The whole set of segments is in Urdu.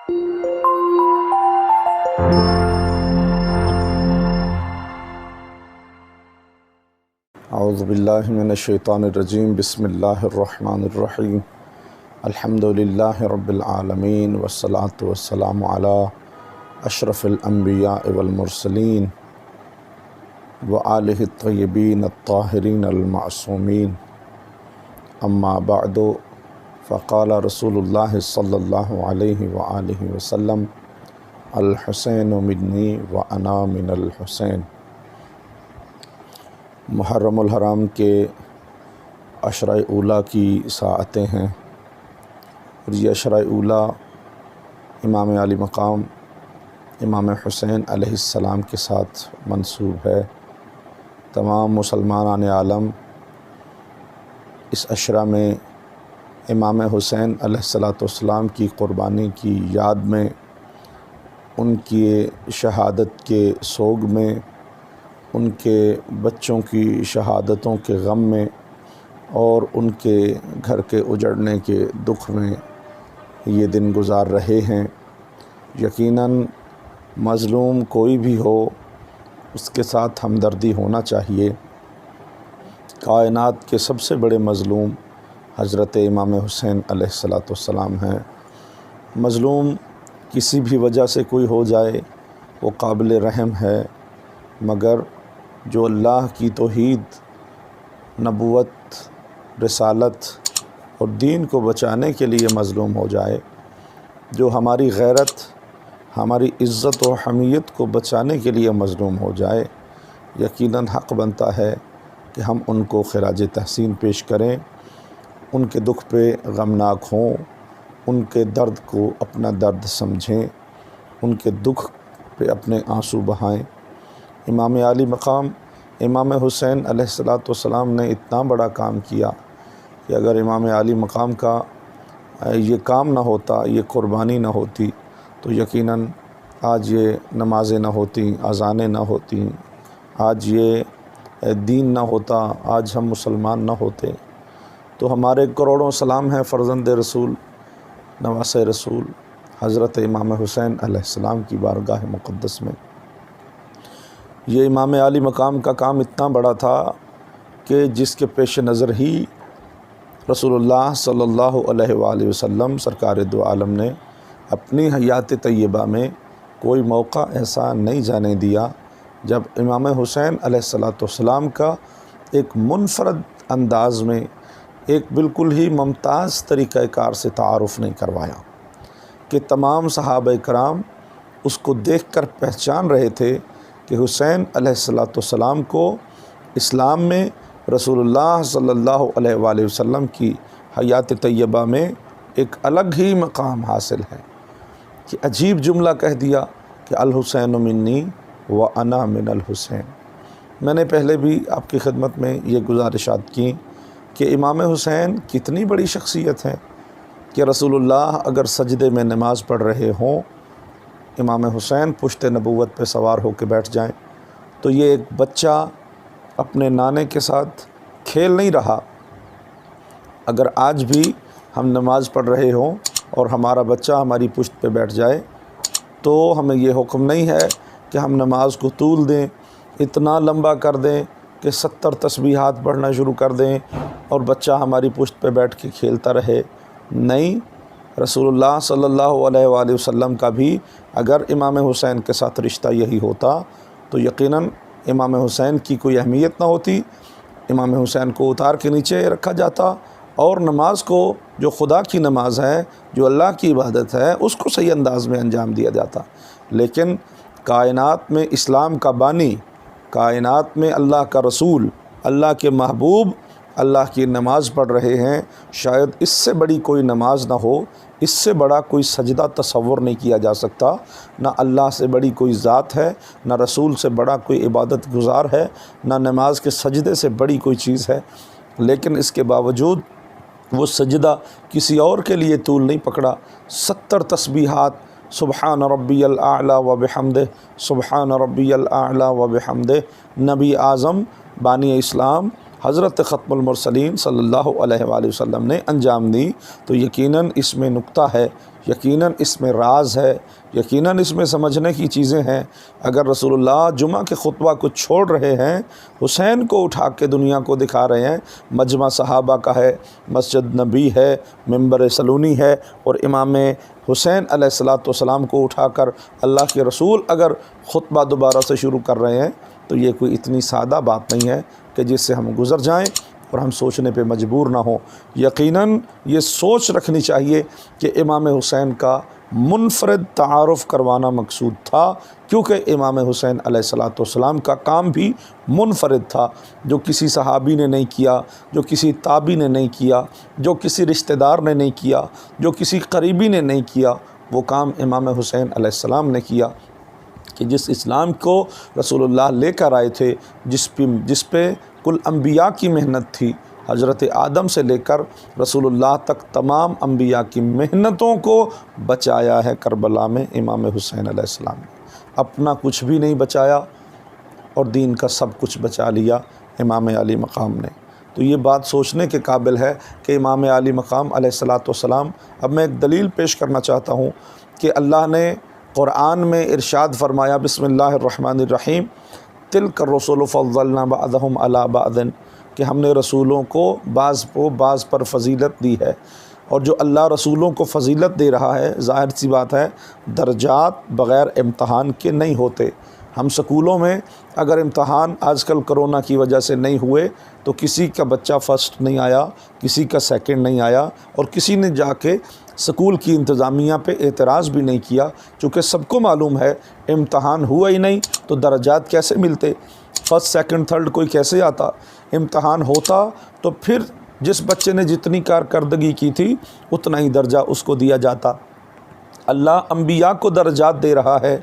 اعوذ باللہ من الشیطان الرجیم، بسم اللہ الرحمن الرحیم، الحمدللہ رب العالمین، والصلاة والسلام علی اشرف الانبیاء والمرسلین وآلہ الطیبین الطاہرین المعصومین، اما بعد، فقال رسول اللہ صلی اللہ علیہ وآلہ وسلم: الحسین منی وانا من الحسین۔ محرم الحرام کے عشرۂ اولیٰ کی ساعتیں ہیں، اور یہ عشرۂ اولیٰ امام علی مقام امام حسین علیہ السلام کے ساتھ منسوب ہے۔ تمام مسلمان عالم اس عشرہ میں امام حسین علیہ السلام کی قربانی کی یاد میں، ان کی شہادت کے سوگ میں، ان کے بچوں کی شہادتوں کے غم میں، اور ان کے گھر کے اجڑنے کے دکھ میں یہ دن گزار رہے ہیں۔ یقیناً مظلوم کوئی بھی ہو، اس کے ساتھ ہمدردی ہونا چاہیے۔ کائنات کے سب سے بڑے مظلوم حضرت امام حسین علیہ السلام ہیں۔ مظلوم کسی بھی وجہ سے کوئی ہو جائے وہ قابل رحم ہے، مگر جو اللہ کی توحید، نبوت، رسالت اور دین کو بچانے کے لیے مظلوم ہو جائے، جو ہماری غیرت، ہماری عزت و حمیت کو بچانے کے لیے مظلوم ہو جائے، یقیناً حق بنتا ہے کہ ہم ان کو خراج تحسین پیش کریں، ان کے دکھ پہ غمناک ہوں، ان کے درد کو اپنا درد سمجھیں، ان کے دکھ پہ اپنے آنسو بہائیں۔ امام علی مقام امام حسین علیہ السلام نے اتنا بڑا کام کیا کہ اگر امام علی مقام کا یہ کام نہ ہوتا، یہ قربانی نہ ہوتی، تو یقیناً آج یہ نمازیں نہ ہوتیں، اذانیں نہ ہوتیں، آج یہ دین نہ ہوتا، آج ہم مسلمان نہ ہوتے۔ تو ہمارے کروڑوں سلام ہیں فرزند رسول، نواسۂ رسول حضرت امام حسین علیہ السلام کی بارگاہ مقدس میں۔ یہ امام علی مقام کا کام اتنا بڑا تھا کہ جس کے پیش نظر ہی رسول اللہ صلی اللہ علیہ وآلہ وسلم سرکار دو عالم نے اپنی حیات طیبہ میں کوئی موقع ایسا نہیں جانے دیا جب امام حسین علیہ السلام کا ایک منفرد انداز میں، ایک بالکل ہی ممتاز طریقہ کار سے تعارف نہیں کروایا، کہ تمام صحابہ کرام اس کو دیکھ کر پہچان رہے تھے کہ حسین علیہ السلام کو اسلام میں رسول اللہ صلی اللہ علیہ وآلہ وسلم کی حیات طیبہ میں ایک الگ ہی مقام حاصل ہے۔ کہ عجیب جملہ کہہ دیا کہ الحسین منی وانا من الحسین۔ میں نے پہلے بھی آپ کی خدمت میں یہ گزارشات کی کہ امام حسین کتنی بڑی شخصیت ہیں کہ رسول اللہ اگر سجدے میں نماز پڑھ رہے ہوں، امام حسین پشت نبوت پہ سوار ہو کے بیٹھ جائیں، تو یہ ایک بچہ اپنے نانے کے ساتھ کھیل نہیں رہا۔ اگر آج بھی ہم نماز پڑھ رہے ہوں اور ہمارا بچہ ہماری پشت پہ بیٹھ جائے، تو ہمیں یہ حکم نہیں ہے کہ ہم نماز کو طول دیں، اتنا لمبا کر دیں کہ 70 تسبیحات پڑھنا شروع کر دیں اور بچہ ہماری پشت پہ بیٹھ کے کھیلتا رہے۔ نہیں، رسول اللہ صلی اللہ علیہ وآلہ وسلم کا بھی اگر امام حسین کے ساتھ رشتہ یہی ہوتا تو یقیناً امام حسین کی کوئی اہمیت نہ ہوتی، امام حسین کو اتار کے نیچے رکھا جاتا، اور نماز کو، جو خدا کی نماز ہے، جو اللہ کی عبادت ہے، اس کو صحیح انداز میں انجام دیا جاتا۔ لیکن کائنات میں اسلام کا بانی، کائنات میں اللہ کا رسول، اللہ کے محبوب اللہ کی نماز پڑھ رہے ہیں، شاید اس سے بڑی کوئی نماز نہ ہو، اس سے بڑا کوئی سجدہ تصور نہیں کیا جا سکتا، نہ اللہ سے بڑی کوئی ذات ہے، نہ رسول سے بڑا کوئی عبادت گزار ہے، نہ نماز کے سجدے سے بڑی کوئی چیز ہے۔ لیکن اس کے باوجود وہ سجدہ کسی اور کے لیے طول نہیں پکڑا۔ 70 تسبیحات، سبحان ربی الاعلیٰ و بحمدہ، سبحان ربی الاعلیٰ و بحمدہ، نبی اعظم بانی اسلام حضرت ختم المرسلین صلی اللہ علیہ وآلہ وسلم نے انجام دی۔ تو یقیناً اس میں نکتہ ہے، یقیناً اس میں راز ہے، یقیناً اس میں سمجھنے کی چیزیں ہیں۔ اگر رسول اللہ جمعہ کے خطبہ کو چھوڑ رہے ہیں، حسین کو اٹھا کے دنیا کو دکھا رہے ہیں، مجمع صحابہ کا ہے، مسجد نبی ہے، منبر سلونی ہے، اور امام حسین علیہ الصلاۃ والسلام کو اٹھا کر اللہ کے رسول اگر خطبہ دوبارہ سے شروع کر رہے ہیں، تو یہ کوئی اتنی سادہ بات نہیں ہے کہ جس سے ہم گزر جائیں اور ہم سوچنے پہ مجبور نہ ہوں۔ یقیناً یہ سوچ رکھنی چاہیے کہ امام حسین کا منفرد تعارف کروانا مقصود تھا، کیونکہ امام حسین علیہ الصلاۃ والسلام کا کام بھی منفرد تھا، جو کسی صحابی نے نہیں کیا، جو کسی تابعی نے نہیں کیا، جو کسی رشتہ دار نے نہیں کیا، جو کسی قریبی نے نہیں کیا، وہ کام امام حسین علیہ السلام نے کیا، کہ جس اسلام کو رسول اللہ لے کر آئے تھے، جس پہ کل انبیاء کی محنت تھی، حضرت آدم سے لے کر رسول اللہ تک تمام انبیاء کی محنتوں کو بچایا ہے کربلا میں امام حسین علیہ السلام نے۔ اپنا کچھ بھی نہیں بچایا اور دین کا سب کچھ بچا لیا امام علی مقام نے۔ تو یہ بات سوچنے کے قابل ہے کہ امام علی مقام علیہ الصلاۃ والسلام، اب میں ایک دلیل پیش کرنا چاہتا ہوں کہ اللہ نے قرآن میں ارشاد فرمایا، بسم اللہ الرحمن الرحیم، تلک الرسل فضلنا بعضهم علی بعض، کہ ہم نے رسولوں کو بعض پر فضیلت دی ہے، اور جو اللہ رسولوں کو فضیلت دے رہا ہے، ظاہر سی بات ہے درجات بغیر امتحان کے نہیں ہوتے۔ ہم سکولوں میں اگر امتحان آج کل کرونا کی وجہ سے نہیں ہوئے تو کسی کا بچہ فرسٹ نہیں آیا، کسی کا سیکنڈ نہیں آیا، اور کسی نے جا کے سکول کی انتظامیہ پہ اعتراض بھی نہیں کیا، چونکہ سب کو معلوم ہے امتحان ہوا ہی نہیں تو درجات کیسے ملتے، فرسٹ سیکنڈ تھرڈ کوئی کیسے آتا۔ امتحان ہوتا تو پھر جس بچے نے جتنی کارکردگی کی تھی اتنا ہی درجہ اس کو دیا جاتا۔ اللہ انبیاء کو درجات دے رہا ہے،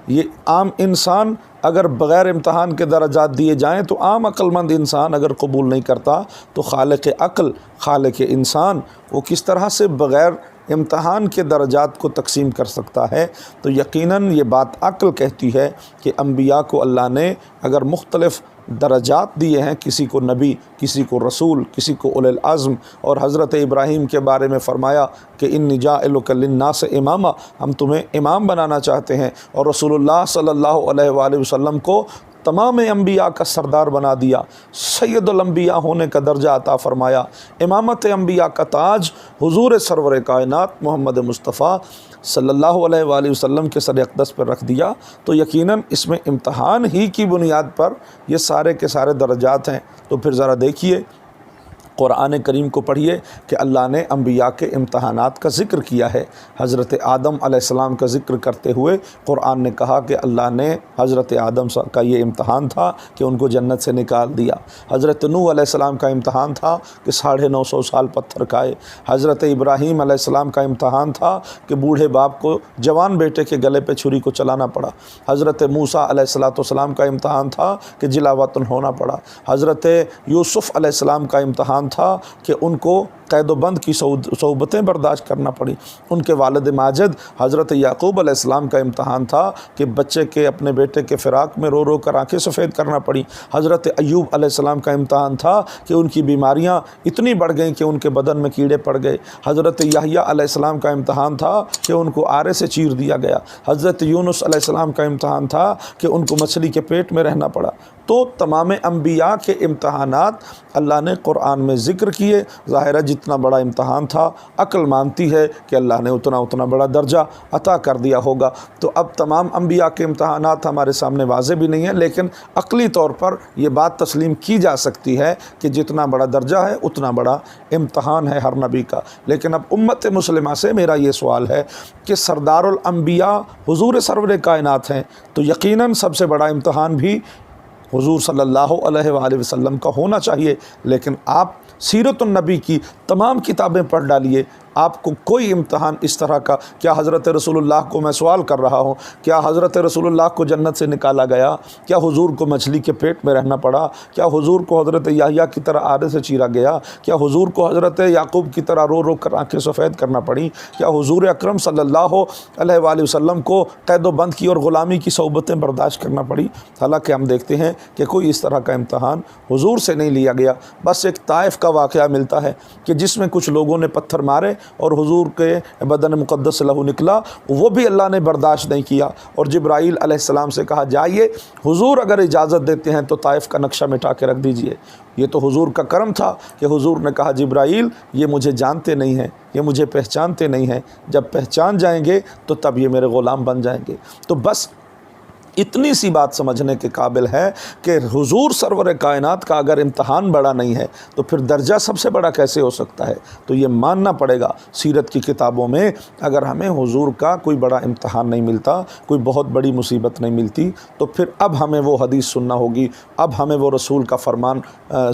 یہ عام انسان اگر بغیر امتحان کے درجات دیے جائیں تو عام عقل مند انسان اگر قبول نہیں کرتا تو خالق عقل، خالق انسان، وہ کس طرح سے بغیر امتحان کے درجات کو تقسیم کر سکتا ہے؟ تو یقیناً یہ بات عقل کہتی ہے کہ انبیاء کو اللہ نے اگر مختلف درجات دیے ہیں، کسی کو نبی، کسی کو رسول، کسی کو اولی العزم، اور حضرت ابراہیم کے بارے میں فرمایا کہ انی جاعلک للناس اماما، ہم تمہیں امام بنانا چاہتے ہیں، اور رسول اللہ صلی اللہ علیہ وآلہ وسلم کو تمام انبیاء کا سردار بنا دیا، سید الانبیاء ہونے کا درجہ عطا فرمایا، امامت انبیاء کا تاج حضور سرور کائنات محمد مصطفیٰ صلی اللہ علیہ وآلہ وسلم کے سر اقدس پر رکھ دیا۔ تو یقیناً اس میں امتحان ہی کی بنیاد پر یہ سارے کے سارے درجات ہیں۔ تو پھر ذرا دیکھیے، قرآن کریم کو پڑھیے کہ اللہ نے انبیاء کے امتحانات کا ذکر کیا ہے۔ حضرت آدم علیہ السلام کا ذکر کرتے ہوئے قرآن نے کہا کہ اللہ نے حضرت آدم کا یہ امتحان تھا کہ ان کو جنت سے نکال دیا۔ حضرت نوح علیہ السلام کا امتحان تھا کہ 950 سال پتھر کھائے۔ حضرت ابراہیم علیہ السلام کا امتحان تھا کہ بوڑھے باپ کو جوان بیٹے کے گلے پہ چھری کو چلانا پڑا۔ حضرت موسیٰ علیہ السلام کا امتحان تھا کہ جلا وطن ہونا پڑا۔ حضرت یوسف علیہ السلام کا امتحان تھا کہ ان کو قید و بند کی صحبتیں برداشت کرنا پڑی۔ ان کے والد ماجد حضرت یعقوب علیہ السلام کا امتحان تھا کہ بچے کے اپنے بیٹے کے فراق میں رو رو کر آنکھیں سفید کرنا پڑی۔ حضرت ایوب علیہ السلام کا امتحان تھا کہ ان کی بیماریاں اتنی بڑھ گئیں کہ ان کے بدن میں کیڑے پڑ گئے۔ حضرت یحییٰ علیہ السلام کا امتحان تھا کہ ان کو آرے سے چیر دیا گیا۔ حضرت یونس علیہ السلام کا امتحان تھا کہ ان کو مچھلی کے پیٹ میں رہنا پڑا۔ تو تمام انبیاء کے امتحانات اللہ نے قرآن میں ذکر کیے۔ ظاہر ہے جتنا بڑا امتحان تھا، عقل مانتی ہے کہ اللہ نے اتنا بڑا درجہ عطا کر دیا ہوگا۔ تو اب تمام انبیاء کے امتحانات ہمارے سامنے واضح بھی نہیں ہیں، لیکن عقلی طور پر یہ بات تسلیم کی جا سکتی ہے کہ جتنا بڑا درجہ ہے اتنا بڑا امتحان ہے ہر نبی کا۔ لیکن اب امت مسلمہ سے میرا یہ سوال ہے کہ سردار الانبیاء حضور سرور کائنات ہیں، تو یقیناً سب سے بڑا امتحان بھی حضور صلی اللہ علیہ وآلہ وسلم کا ہونا چاہیے۔ لیکن آپ سیرت النبی کی تمام کتابیں پڑھ ڈالیے، آپ کو کوئی امتحان اس طرح کا، کیا حضرت رسول اللہ کو، میں سوال کر رہا ہوں، کیا حضرت رسول اللہ کو جنت سے نکالا گیا؟ کیا حضور کو مچھلی کے پیٹ میں رہنا پڑا؟ کیا حضور کو حضرت یحییٰ کی طرح آرے سے چیرا گیا؟ کیا حضور کو حضرت یعقوب کی طرح رو رو کر آنکھیں سفید کرنا پڑی؟ کیا حضور اکرم صلی اللہ علیہ وآلہ وسلم کو قید و بند کی اور غلامی کی صحبتیں برداشت کرنا پڑی؟ حالانکہ ہم دیکھتے ہیں کہ کوئی اس طرح کا امتحان حضور سے نہیں لیا گیا۔ بس ایک طائف کا واقعہ ملتا ہے کہ جس میں کچھ لوگوں نے پتھر مارے اور حضور کے بدن مقدس سے لہو نکلا، وہ بھی اللہ نے برداشت نہیں کیا، اور جبرائیل علیہ السلام سے کہا جائیے حضور اگر اجازت دیتے ہیں تو طائف کا نقشہ مٹا کے رکھ دیجئے۔ یہ تو حضور کا کرم تھا کہ حضور نے کہا جبرائیل یہ مجھے جانتے نہیں ہیں، یہ مجھے پہچانتے نہیں ہیں، جب پہچان جائیں گے تو تب یہ میرے غلام بن جائیں گے۔ تو بس اتنی سی بات سمجھنے کے قابل ہے کہ حضور سرور کائنات کا اگر امتحان بڑا نہیں ہے تو پھر درجہ سب سے بڑا کیسے ہو سکتا ہے؟ تو یہ ماننا پڑے گا سیرت کی کتابوں میں اگر ہمیں حضور کا کوئی بڑا امتحان نہیں ملتا، کوئی بہت بڑی مصیبت نہیں ملتی، تو پھر اب ہمیں وہ حدیث سننا ہوگی، اب ہمیں وہ رسول کا فرمان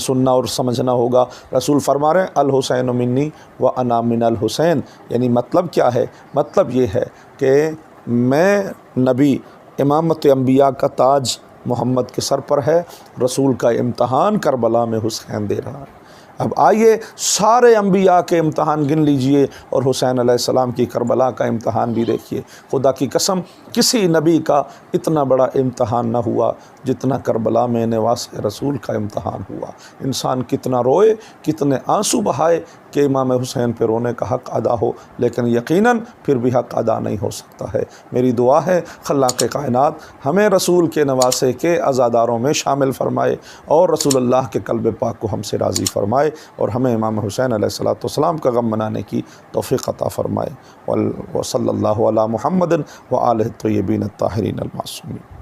سننا اور سمجھنا ہوگا۔ رسول فرما رہے ہیں الحسین منی و انا من الحسین، یعنی مطلب کیا ہے؟ مطلب یہ ہے کہ میں نبی، امامت انبیاء کا تاج محمد کے سر پر ہے، رسول کا امتحان کربلا میں حسین دے رہا ہے۔ اب آئیے سارے انبیاء کے امتحان گن لیجئے اور حسین علیہ السلام کی کربلا کا امتحان بھی دیکھیے۔ خدا کی قسم کسی نبی کا اتنا بڑا امتحان نہ ہوا جتنا کربلا میں نواس رسول کا امتحان ہوا۔ انسان کتنا روئے، کتنے آنسو بہائے کہ امام حسین پہ رونے کا حق ادا ہو، لیکن یقیناً پھر بھی حق ادا نہیں ہو سکتا ہے۔ میری دعا ہے خلاق کائنات ہمیں رسول کے نواسے کے عزاداروں میں شامل فرمائے اور رسول اللہ کے قلب پاک کو ہم سے راضی فرمائے اور ہمیں امام حسین علیہ السلام کا غم منانے کی توفیق عطا فرمائے۔ وصلی اللہ علی محمد وآلہ الطیبین الطاہرین المعصومین۔